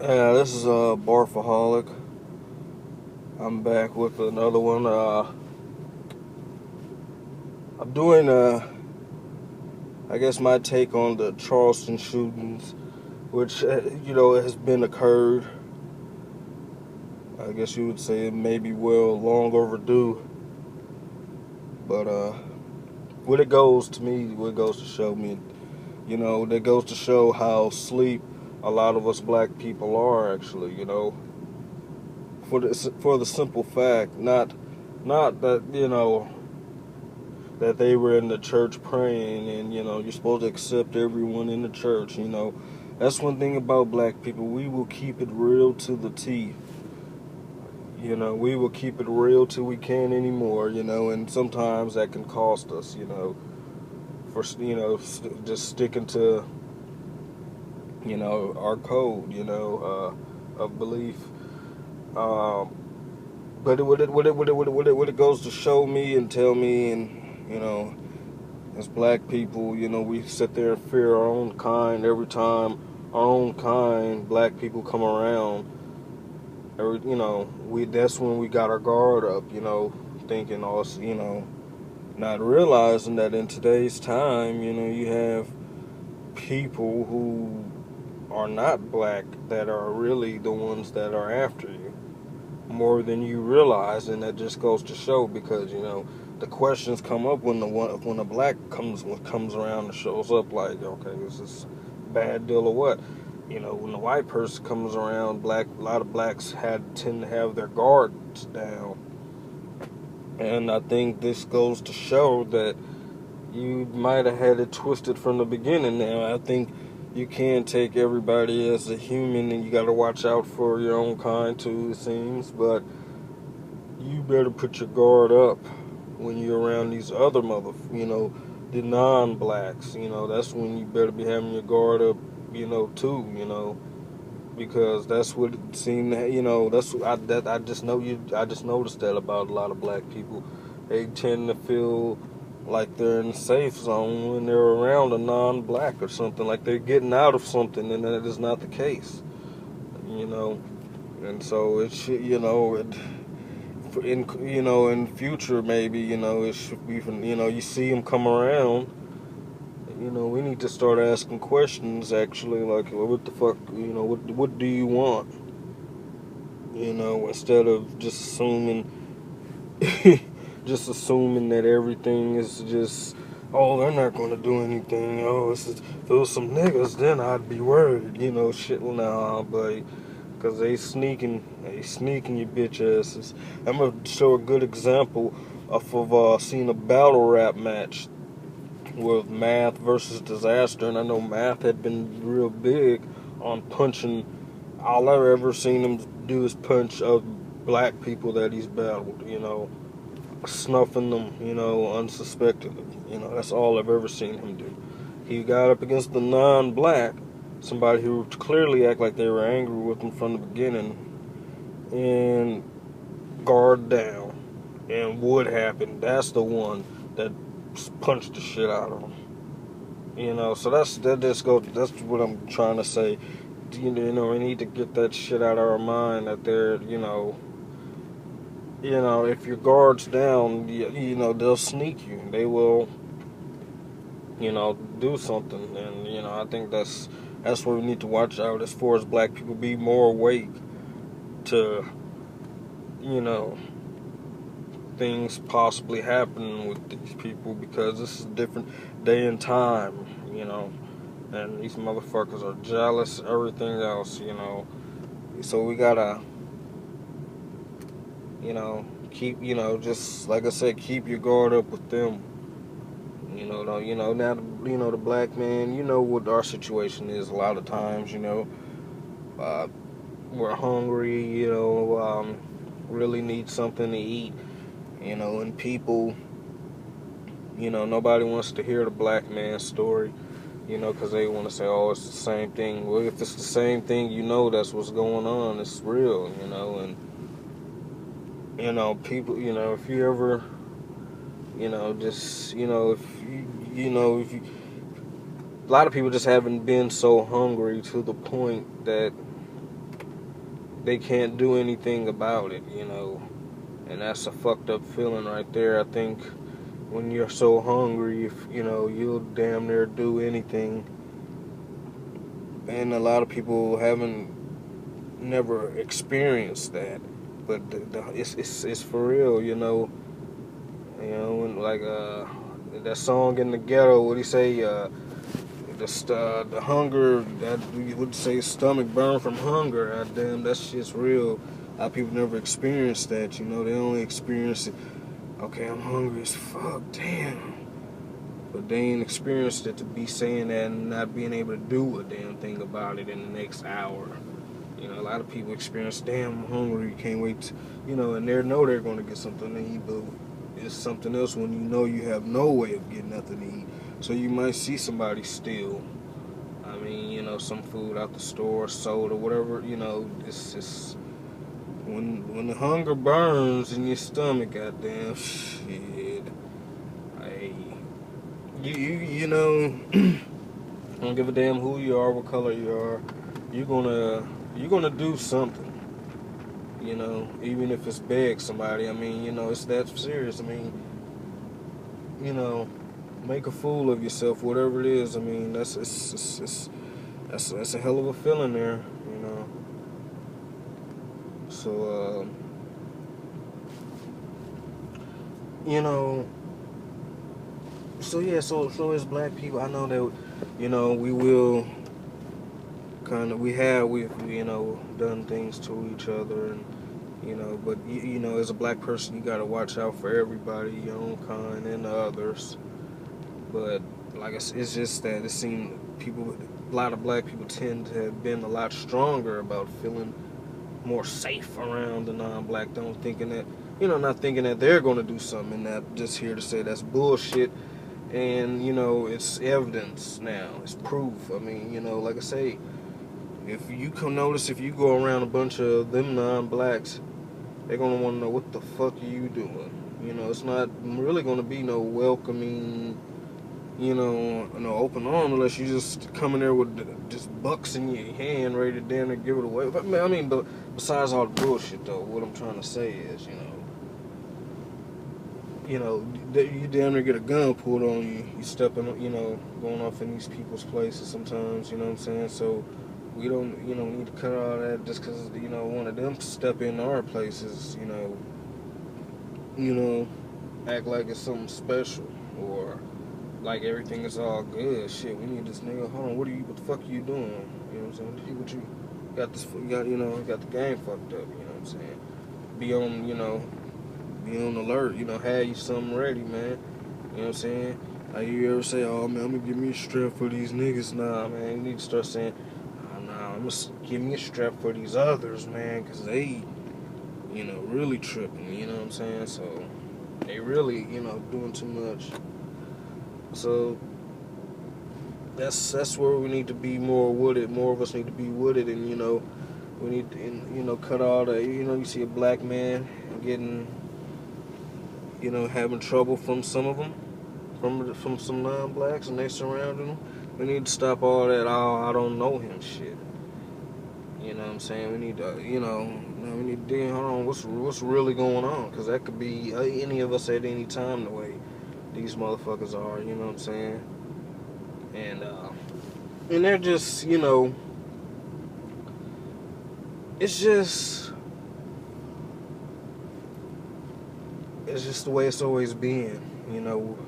Yeah, this is Barfaholic. I'm back with another one. I'm doing, I guess, my take on the Charleston shootings, which has been occurred. I guess you would say it may be long overdue, but what it goes to me, what it goes to show me, that goes to show how asleep a lot of us black people are actually. For the simple fact, not that that they were in the church praying, and you're supposed to accept everyone in the church. That's one thing about black people. We will keep it real to the T. We will keep it real till we can't anymore. And sometimes that can cost us. For just sticking to our code. Of belief. But what it goes to show me and tell me, and as black people, we sit there and fear our own kind every time our own kind, black people, come around. We that's when we got our guard up, thinking also, not realizing that in today's time, you have people who are not black that are really the ones that are after you more than you realize, and that just goes to show because the questions come up when a black comes around and shows up, like, okay, is this a bad deal or what? When the white person comes around, a lot of blacks tend to have their guards down, and I think this goes to show that you might have had it twisted from the beginning. Now I think you can't take everybody as a human, and you got to watch out for your own kind too, it seems. But you better put your guard up when you're around these other the non-blacks. That's when you better be having your guard up, too. Because that's what it seemed. I just know you. I just noticed that about a lot of black people. They tend to feel like they're in the safe zone when they're around a non-black or something, like they're getting out of something, and that is not the case. You know, and so it should, in future maybe, it should be, you see them come around. We need to start asking questions actually, like, well, what the fuck, what do you want? Instead of just assuming just assuming that everything is just, oh, they're not going to do anything. Oh, if it was some niggas, then I'd be worried. Shit, nah, buddy. Because they sneaking you bitch asses. I'm going to show a good example of seeing a battle rap match with Math versus Disaster. And I know Math had been real big on punching. All I've ever seen him do is punch black people that he's battled, snuffing them, unsuspectedly. That's all I've ever seen him do. He got up against the non-black, somebody who clearly acted like they were angry with him from the beginning, and guard down. And what happened? That's the one that punched the shit out of him. So that's what I'm trying to say. We need to get that shit out of our mind that they're, if your guard's down, they'll sneak you. They will, do something. And, I think that's where we need to watch out as far as black people, be more awake to, you know, things possibly happening with these people, because this is a different day and time, and these motherfuckers are jealous, everything else, So we gotta, keep, just like I said, keep your guard up with them. Now, the black man, what our situation is a lot of times, uh, we're hungry, really need something to eat, and people, nobody wants to hear the black man's story, because they want to say, oh, it's the same thing. Well, if it's the same thing, that's what's going on. It's real, and, people, if you ever, just, if you, a lot of people just haven't been so hungry to the point that they can't do anything about it, you know. And that's a fucked up feeling right there. I think when you're so hungry, if you know, you'll damn near do anything. And a lot of people haven't never experienced that, but it's for real, you know. You know, and like that song in the ghetto, what he say? The hunger that you would say stomach burn from hunger. God damn, that shit's real. A lot of people never experience that, you know. They only experience it. Okay, I'm hungry as fuck. Damn. But they ain't experienced it to be saying that and not being able to do a damn thing about it in the next hour. You know, a lot of people experience, damn, I'm hungry, can't wait to, you know, and they know they're going to get something to eat, but it's something else when you know you have no way of getting nothing to eat. So you might see somebody steal, I mean, you know, some food out the store, soda, whatever, you know, it's just, when the hunger burns in your stomach, goddamn, shit, hey, you know, don't give a damn who you are, what color you are, you're gonna do something, you know, even if it's beg somebody. I mean, you know, it's that serious. I mean, you know, make a fool of yourself, whatever it is. I mean, that's a hell of a feeling there, you know. So, you know, so yeah, so as black people, I know that, you know, we've you know, done things to each other, and you know, but you know, as a black person, you gotta watch out for everybody, your own kind and the others. But like it's just that it seems a lot of black people tend to have been a lot stronger about feeling more safe around the non-black, don't thinking that, you know, not thinking that they're going to do something, and not just here to say that's bullshit. And you know, it's evidence now, it's proof. I mean, you know, like I say, if you can notice, if you go around a bunch of them non-blacks, they're gonna want to know what the fuck are you doing. You know, it's not really gonna be no welcoming, you know, no open arm unless you just come in there with just bucks in your hand, ready to damn near give it away. But I mean, but besides all the bullshit though, what I'm trying to say is, you know, you damn near get a gun pulled on you. You stepping, you know, going off in these people's places sometimes. You know what I'm saying? So we don't, you know, need to cut all that just because, you know, one of them step in our places. You know, act like it's something special or like everything is all good. Shit, we need this nigga. Hold on, what the fuck are you doing? You know what I'm saying? What you got this? You got, you know, got the game fucked up. You know what I'm saying? Be on, you know. Be on alert, you know, have you something ready, man. You know what I'm saying? Like you ever say, oh man, I'm gonna give me a strap for these niggas. Nah, man, you need to start saying, oh, nah, I'm gonna give me a strap for these others, man, because they, you know, really tripping, you know what I'm saying? So, they really, you know, doing too much. So, that's where we need to be more wooded. More of us need to be wooded, and, you know, we need to, you know, cut all the, you know, you see a black man getting, you know, having trouble from some of them, from some non-blacks, and they surrounding them. We need to stop all that, oh, I don't know him shit. You know what I'm saying? We need to, you know, we need to dig, hold on, what's really going on? Because that could be any of us at any time the way these motherfuckers are, you know what I'm saying? And they're just, you know, it's just the way it's always been, you know.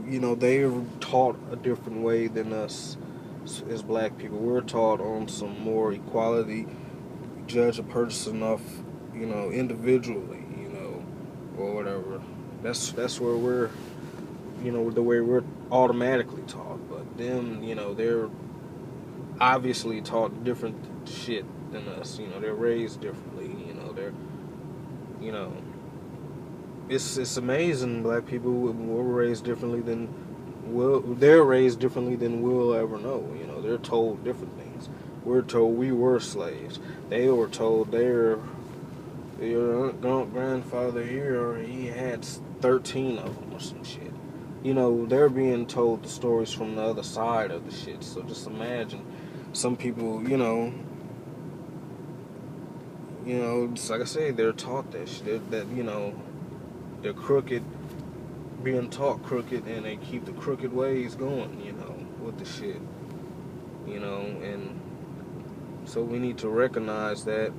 You know, they're taught a different way than us as black people. We're taught on some more equality. We judge a person off, you know, individually, you know, or whatever. That's where we're, you know, the way we're automatically taught. But them, you know, they're obviously taught different shit than us. You know, they're raised differently. You know, you know. It's amazing. Black people were raised differently than they're raised differently than we'll ever know. You know, they're told different things. We're told we were slaves. They were told their grandfather here, he had 13 of them or some shit. You know, they're being told the stories from the other side of the shit. So just imagine some people, you know, You know, it's like I said, they're taught that shit. That, you know, they're crooked, being taught crooked, and they keep the crooked ways going, you know, with the shit. You know, and so we need to recognize that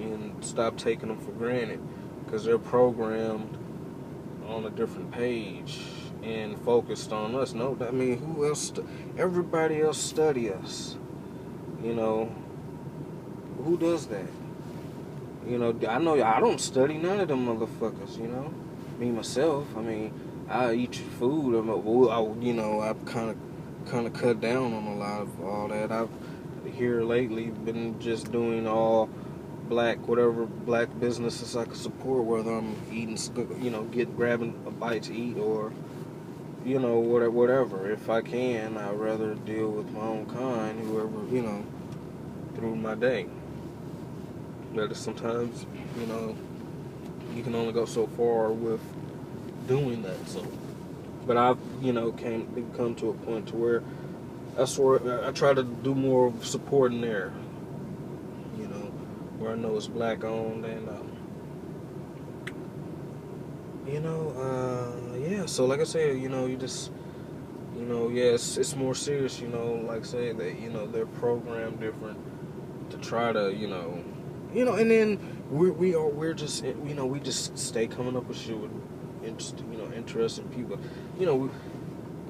and stop taking them for granted, because they're programmed on a different page and focused on us. No, I mean, who else? Everybody else study us. You know, who does that? You know, I know I don't study none of them motherfuckers. You know, me myself. I mean, I eat your food. You know, I've kind of cut down on a lot of all that. I've here lately been just doing all whatever black businesses I can support, whether I'm eating, you know, grabbing a bite to eat, or, you know, whatever. If I can, I'd rather deal with my own kind, whoever, you know, through my day. But sometimes, you know, you can only go so far with doing that. So, but I've, you know, come to a point to where I try to do more supporting there. You know, where I know it's black owned, and you know, yeah. So like I said, you know, you just, you know, yeah, it's more serious. You know, like I say that, you know, they're programmed different to try to, you know, and then we're just, you know, we just stay coming up with shit with interesting people. You know,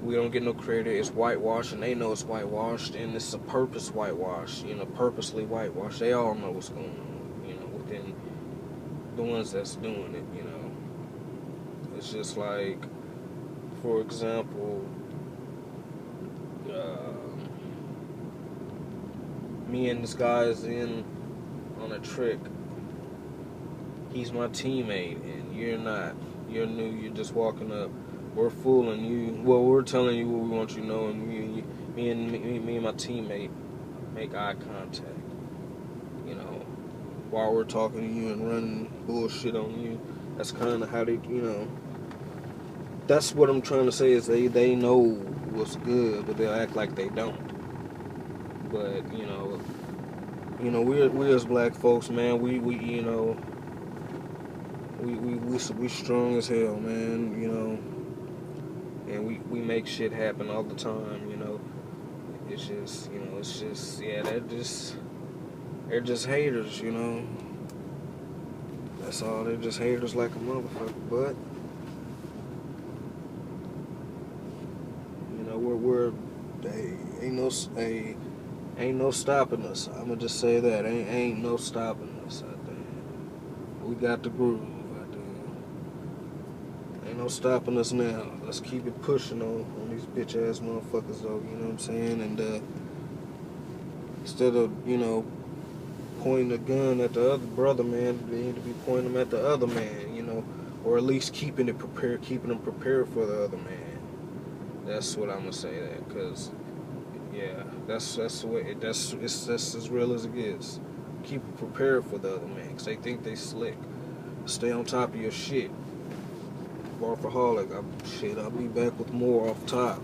we don't get no credit. It's whitewashed, and they know it's whitewashed, and it's a purpose whitewash. You know, purposely whitewashed. They all know what's going on. You know, within the ones that's doing it. You know, it's just like, for example, me and this guy is in on a trick. He's my teammate, and you're not. You're new. You're just walking up. We're fooling you. Well, we're telling you what we want you to know, and me and my teammate make eye contact. You know, while we're talking to you and running bullshit on you. That's kind of how they, you know. That's what I'm trying to say is they know what's good, but they'll act like they don't. But we as black folks, man, we you know. We strong as hell, man, you know, and we make shit happen all the time, you know. It's just, you know, yeah, they're just haters, you know. That's all. They're just haters like a motherfucker. But you know, ain't no stopping us. I'ma just say that ain't no stopping us out there. We got the groove. Ain't no stopping us now. Let's keep it pushing on these bitch ass motherfuckers though, you know what I'm saying? And instead of, you know, pointing a gun at the other brother, man, they need to be pointing them at the other man, you know, or at least keeping them prepared for the other man. That's what I'm gonna say that, cause yeah, that's the way that's as real as it gets. Keep it prepared for the other man, cause they think they slick. Stay on top of your shit. Barfaholic. I'll be back with more off top.